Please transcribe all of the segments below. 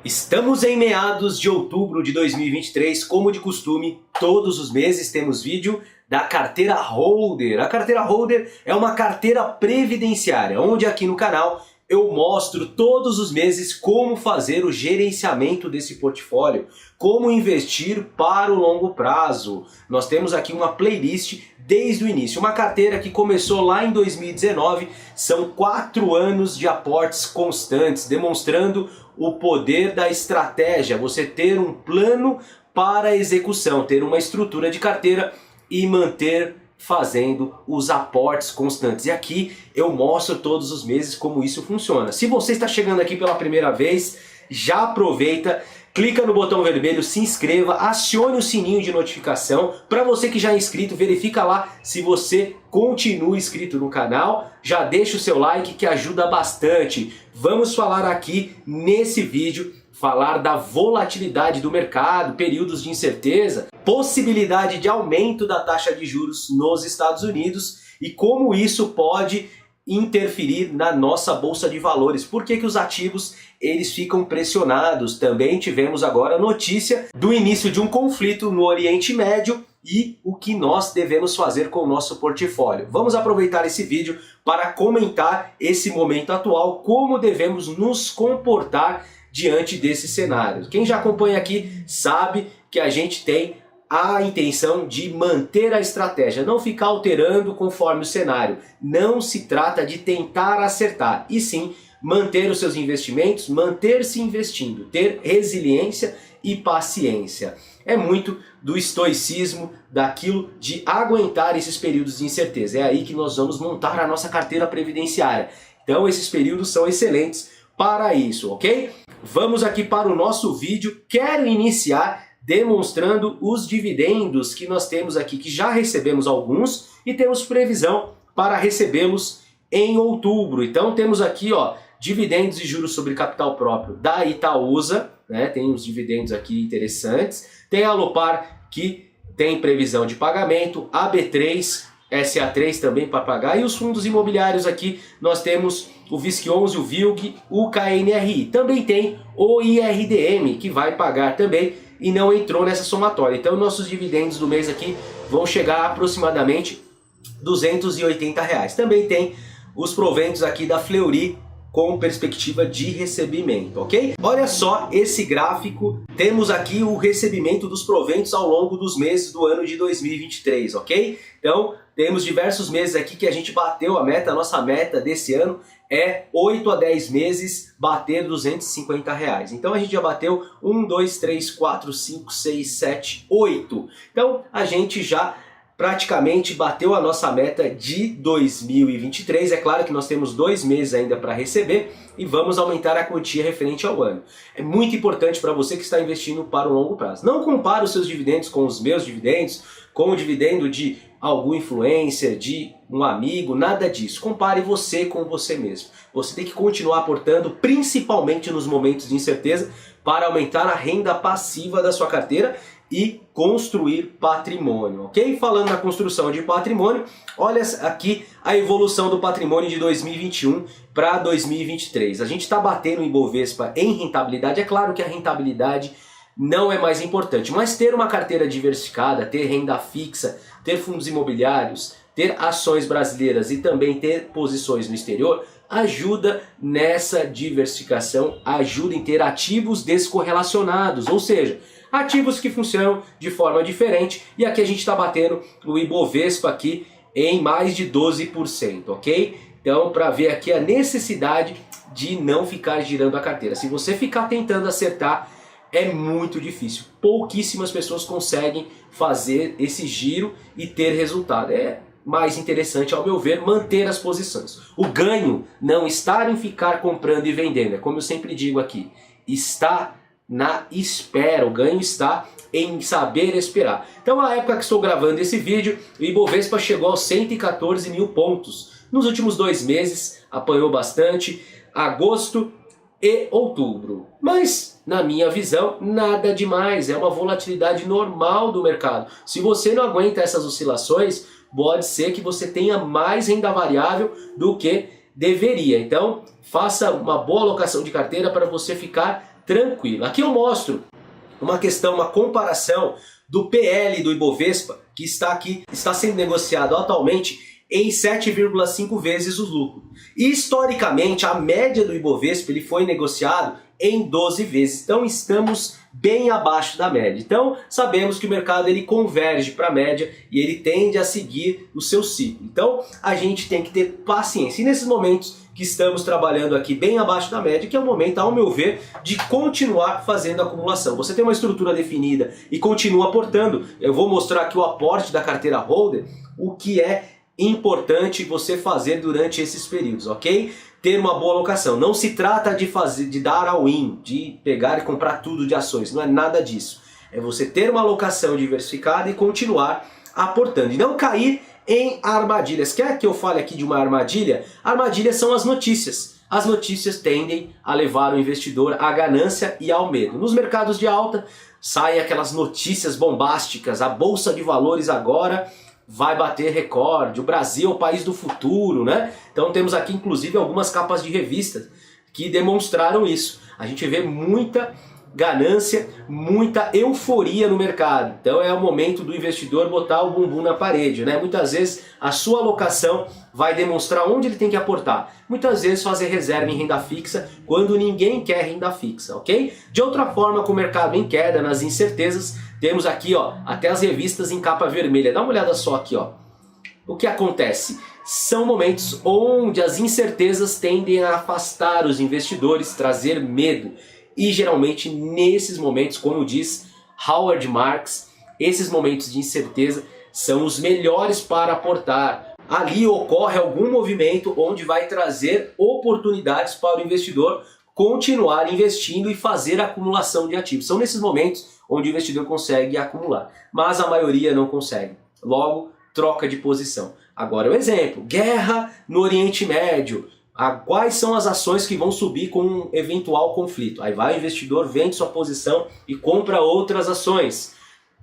Estamos em meados de outubro de 2023, como de costume, todos os meses temos vídeo da carteira Holder. A carteira Holder é uma carteira previdenciária, onde aqui no canal eu mostro todos os meses como fazer o gerenciamento desse portfólio, como investir para o longo prazo. Nós temos aqui uma playlist desde o início, uma carteira que começou lá em 2019, são 4 anos de aportes constantes, demonstrando o poder da estratégia, você ter um plano para a execução, ter uma estrutura de carteira e manter fazendo os aportes constantes. E aqui eu mostro todos os meses como isso funciona. Se você está chegando aqui pela primeira vez, já aproveita, clica no botão vermelho, se inscreva, acione o sininho de notificação. Para você que já é inscrito, verifica lá se você continua inscrito no canal. Já deixa o seu like que ajuda bastante. Vamos falar aqui nesse vídeo, falar da volatilidade do mercado, períodos de incerteza, possibilidade de aumento da taxa de juros nos Estados Unidos e como isso pode interferir na nossa bolsa de valores. Por que os ativos eles ficam pressionados? Também tivemos agora notícia do início de um conflito no Oriente Médio e o que nós devemos fazer com o nosso portfólio. Vamos aproveitar esse vídeo para comentar esse momento atual, como devemos nos comportar diante desse cenário. Quem já acompanha aqui sabe que a gente tem a intenção de manter a estratégia, não ficar alterando conforme o cenário. Não se trata de tentar acertar, e sim manter os seus investimentos, manter-se investindo, ter resiliência e paciência. É muito do estoicismo, daquilo de aguentar esses períodos de incerteza. É aí que nós vamos montar a nossa carteira previdenciária. Então esses períodos são excelentes para isso, ok? Vamos aqui para o nosso vídeo. Quero iniciar demonstrando os dividendos que nós temos aqui, que já recebemos alguns e temos previsão para recebê-los em outubro. Então temos aqui, ó, dividendos e juros sobre capital próprio da Itaúsa, né? Tem uns dividendos aqui interessantes. Tem a Alupar, que tem previsão de pagamento, a B3, SA3 também para pagar, e os fundos imobiliários aqui nós temos o VISC11, o VILG, o KNRI. Também tem o IRDM, que vai pagar também e não entrou nessa somatória. Então nossos dividendos do mês aqui vão chegar a aproximadamente R$280. Também tem os proventos aqui da Fleury com perspectiva de recebimento, ok? Olha só esse gráfico, temos aqui o recebimento dos proventos ao longo dos meses do ano de 2023, ok? Então temos diversos meses aqui que a gente bateu a meta, a nossa meta desse ano é 8 a 10 meses bater R$250. Então a gente já bateu 1, 2, 3, 4, 5, 6, 7, 8. Então a gente já praticamente bateu a nossa meta de 2023. É claro que nós temos 2 meses ainda para receber e vamos aumentar a quantia referente ao ano. É muito importante para você que está investindo para o longo prazo. Não compare os seus dividendos com os meus dividendos, com o dividendo de algum influencer, de um amigo, nada disso. Compare você com você mesmo. Você tem que continuar aportando, principalmente nos momentos de incerteza, para aumentar a renda passiva da sua carteira e construir patrimônio, ok? Falando na construção de patrimônio, olha aqui a evolução do patrimônio de 2021 para 2023. A gente está batendo em Ibovespa em rentabilidade. É claro que a rentabilidade não é mais importante, mas ter uma carteira diversificada, ter renda fixa, ter fundos imobiliários, ter ações brasileiras e também ter posições no exterior ajuda nessa diversificação, ajuda em ter ativos descorrelacionados, ou seja, ativos que funcionam de forma diferente. E aqui a gente está batendo o Ibovespa aqui em mais de 12%, ok? Então, para ver aqui a necessidade de não ficar girando a carteira. Se você ficar tentando acertar, é muito difícil. Pouquíssimas pessoas conseguem fazer esse giro e ter resultado. É mais interessante, ao meu ver, manter as posições. O ganho não está em ficar comprando e vendendo. É como eu sempre digo aqui, está na espera. O ganho está em saber esperar. Então, na época que estou gravando esse vídeo, o Ibovespa chegou aos 114 mil pontos. Nos últimos 2 meses, apanhou bastante, agosto e outubro. Mas, na minha visão, nada demais. É uma volatilidade normal do mercado. Se você não aguenta essas oscilações, pode ser que você tenha mais renda variável do que deveria. Então, faça uma boa alocação de carteira para você ficar tranquilo. Aqui eu mostro uma questão, uma comparação do PL do Ibovespa, que está sendo negociado atualmente em 7,5 vezes o lucro. E historicamente, a média do Ibovespa ele foi negociado em 12 vezes. Então estamos bem abaixo da média. Então sabemos que o mercado ele converge para a média e ele tende a seguir o seu ciclo. Então a gente tem que ter paciência. E nesses momentos que estamos trabalhando aqui bem abaixo da média, que é o momento, ao meu ver, de continuar fazendo acumulação. Você tem uma estrutura definida e continua aportando. Eu vou mostrar aqui o aporte da carteira holder, o que é importante você fazer durante esses períodos, ok? Ter uma boa alocação. Não se trata de dar all-in, de pegar e comprar tudo de ações. Não é nada disso. É você ter uma alocação diversificada e continuar aportando. E não cair em armadilhas. Quer que eu fale aqui de uma armadilha? Armadilhas são as notícias. As notícias tendem a levar o investidor à ganância e ao medo. Nos mercados de alta, saem aquelas notícias bombásticas. A Bolsa de Valores agora vai bater recorde, o Brasil é o país do futuro, né? Então temos aqui inclusive algumas capas de revistas que demonstraram isso. A gente vê muita ganância, muita euforia no mercado. Então é o momento do investidor botar o bumbum na parede, né? Muitas vezes a sua alocação vai demonstrar onde ele tem que aportar. Muitas vezes fazer reserva em renda fixa quando ninguém quer renda fixa, ok? De outra forma, com o mercado em queda, nas incertezas, temos aqui, ó, até as revistas em capa vermelha. Dá uma olhada só aqui, ó. O que acontece? São momentos onde as incertezas tendem a afastar os investidores, trazer medo. E geralmente nesses momentos, como diz Howard Marks, esses momentos de incerteza são os melhores para aportar. Ali ocorre algum movimento onde vai trazer oportunidades para o investidor continuar investindo e fazer acumulação de ativos. São nesses momentos onde o investidor consegue acumular, mas a maioria não consegue. Logo, troca de posição. Agora o exemplo, guerra no Oriente Médio. Quais são as ações que vão subir com um eventual conflito? Aí vai o investidor, vende sua posição e compra outras ações.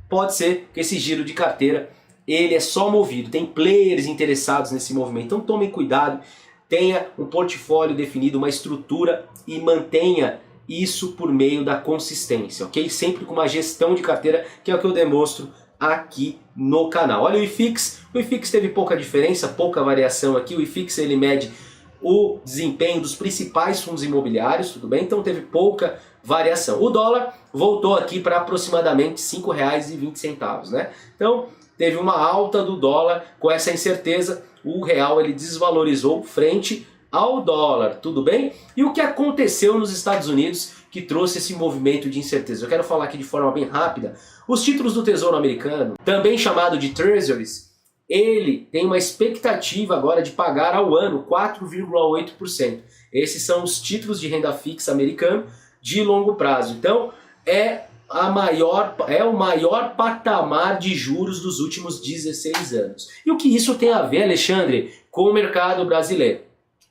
Pode ser que esse giro de carteira ele é só movido, tem players interessados nesse movimento. Então tomem cuidado, tenha um portfólio definido, uma estrutura e mantenha isso por meio da consistência, ok? Sempre com uma gestão de carteira, que é o que eu demonstro aqui no canal. Olha o IFIX teve pouca diferença, pouca variação aqui. O IFIX ele mede o desempenho dos principais fundos imobiliários, tudo bem? Então teve pouca variação. O dólar voltou aqui para aproximadamente R$ 5,20, né? Então teve uma alta do dólar com essa incerteza, o real ele desvalorizou frente ao dólar, tudo bem? E o que aconteceu nos Estados Unidos que trouxe esse movimento de incerteza? Eu quero falar aqui de forma bem rápida. Os títulos do Tesouro Americano, também chamado de Treasuries, ele tem uma expectativa agora de pagar ao ano 4,8%. Esses são os títulos de renda fixa americano de longo prazo. Então é o maior patamar de juros dos últimos 16 anos. E o que isso tem a ver, Alexandre, com o mercado brasileiro?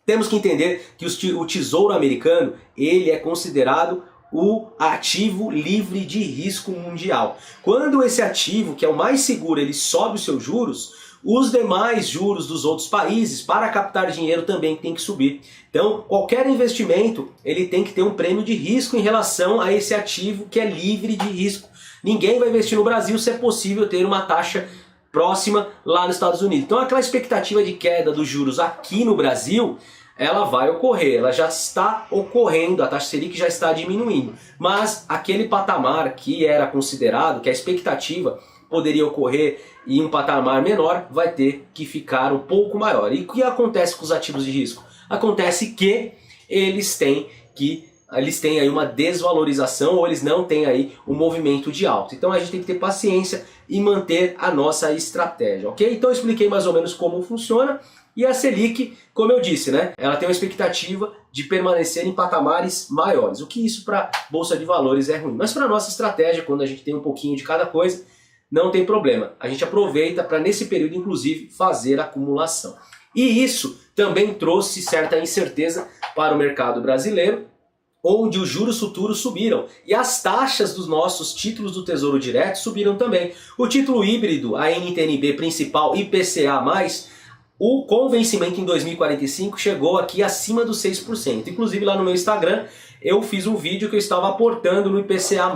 Temos que entender que o Tesouro Americano ele é considerado o ativo livre de risco mundial. Quando esse ativo, que é o mais seguro, ele sobe os seus juros, os demais juros dos outros países para captar dinheiro também tem que subir. Então, qualquer investimento ele tem que ter um prêmio de risco em relação a esse ativo que é livre de risco. Ninguém vai investir no Brasil se é possível ter uma taxa próxima lá nos Estados Unidos. Então, aquela expectativa de queda dos juros aqui no Brasil, ela vai ocorrer, ela já está ocorrendo, a taxa Selic já está diminuindo. Mas aquele patamar que era considerado, que a expectativa poderia ocorrer em um patamar menor, vai ter que ficar um pouco maior. E o que acontece com os ativos de risco? Acontece que eles têm aí uma desvalorização ou eles não têm aí um movimento de alta. Então a gente tem que ter paciência e manter a nossa estratégia, ok? Então eu expliquei mais ou menos como funciona. E a Selic, como eu disse, né, ela tem uma expectativa de permanecer em patamares maiores. O que isso para Bolsa de Valores é ruim. Mas para a nossa estratégia, quando a gente tem um pouquinho de cada coisa, não tem problema. A gente aproveita para nesse período, inclusive, fazer acumulação. E isso também trouxe certa incerteza para o mercado brasileiro, onde os juros futuros subiram e as taxas dos nossos títulos do Tesouro Direto subiram também. O título híbrido, a NTNB principal IPCA+, com vencimento em 2045, chegou aqui acima dos 6%. Inclusive lá no meu Instagram eu fiz um vídeo que eu estava aportando no IPCA+,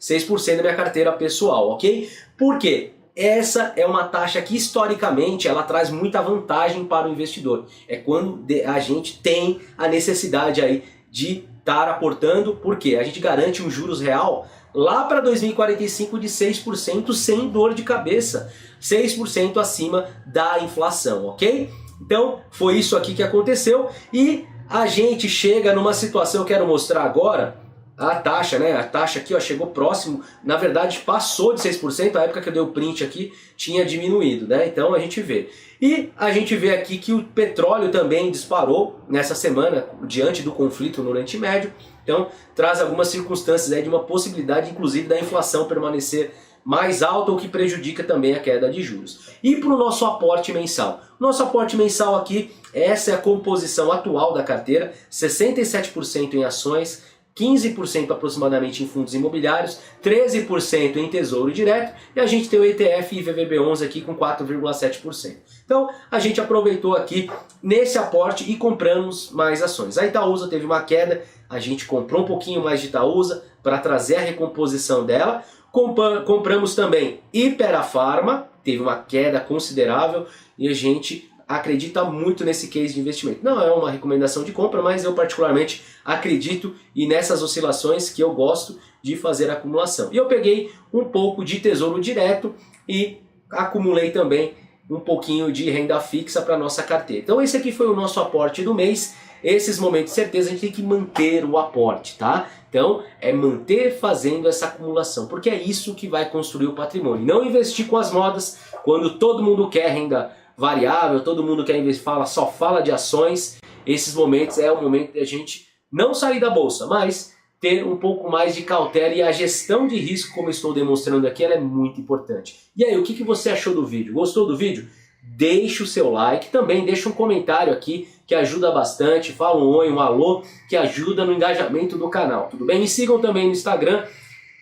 6% da minha carteira pessoal, ok? Por quê? Essa é uma taxa que historicamente ela traz muita vantagem para o investidor. É quando a gente tem a necessidade aí de estar aportando, porque a gente garante um juros real lá para 2045 de 6% sem dor de cabeça, 6% acima da inflação, ok? Então foi isso aqui que aconteceu e a gente chega numa situação, eu quero mostrar agora, a taxa, né? A taxa aqui ó, chegou próximo, na verdade passou de 6%, a época que eu dei o print aqui tinha diminuído, né? Então a gente vê. E a gente vê aqui que o petróleo também disparou nessa semana, diante do conflito no Oriente Médio. Então traz algumas circunstâncias aí de uma possibilidade, inclusive, da inflação permanecer mais alta, o que prejudica também a queda de juros. E para o nosso aporte mensal. Nosso aporte mensal aqui, essa é a composição atual da carteira, 67% em ações, 15% aproximadamente em fundos imobiliários, 13% em tesouro direto e a gente tem o ETF IVVB11 aqui com 4,7%. Então a gente aproveitou aqui nesse aporte e compramos mais ações. A Itaúsa teve uma queda, a gente comprou um pouquinho mais de Itaúsa para trazer a recomposição dela. Compramos também Iperafarma, teve uma queda considerável e a gente acredita muito nesse case de investimento. Não é uma recomendação de compra, mas eu particularmente acredito e nessas oscilações que eu gosto de fazer acumulação. E eu peguei um pouco de tesouro direto e acumulei também um pouquinho de renda fixa para nossa carteira. Então esse aqui foi o nosso aporte do mês. Esses momentos de certeza a gente tem que manter o aporte, tá? Então é manter fazendo essa acumulação, porque é isso que vai construir o patrimônio. Não investir com as modas, quando todo mundo quer renda variável, todo mundo quer investir, só fala de ações. Esses momentos é o momento de a gente não sair da bolsa, mas ter um pouco mais de cautela e a gestão de risco, como eu estou demonstrando aqui, ela é muito importante. E aí, o que você achou do vídeo? Gostou do vídeo? Deixa o seu like, também deixa um comentário aqui que ajuda bastante, fala um oi, um alô, que ajuda no engajamento do canal, tudo bem? Me sigam também no Instagram,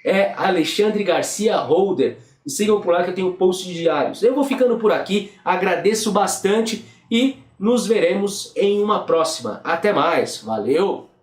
é Alexandre Garcia Holder. Me sigam por lá que eu tenho posts diários. Eu vou ficando por aqui, agradeço bastante e nos veremos em uma próxima. Até mais, valeu!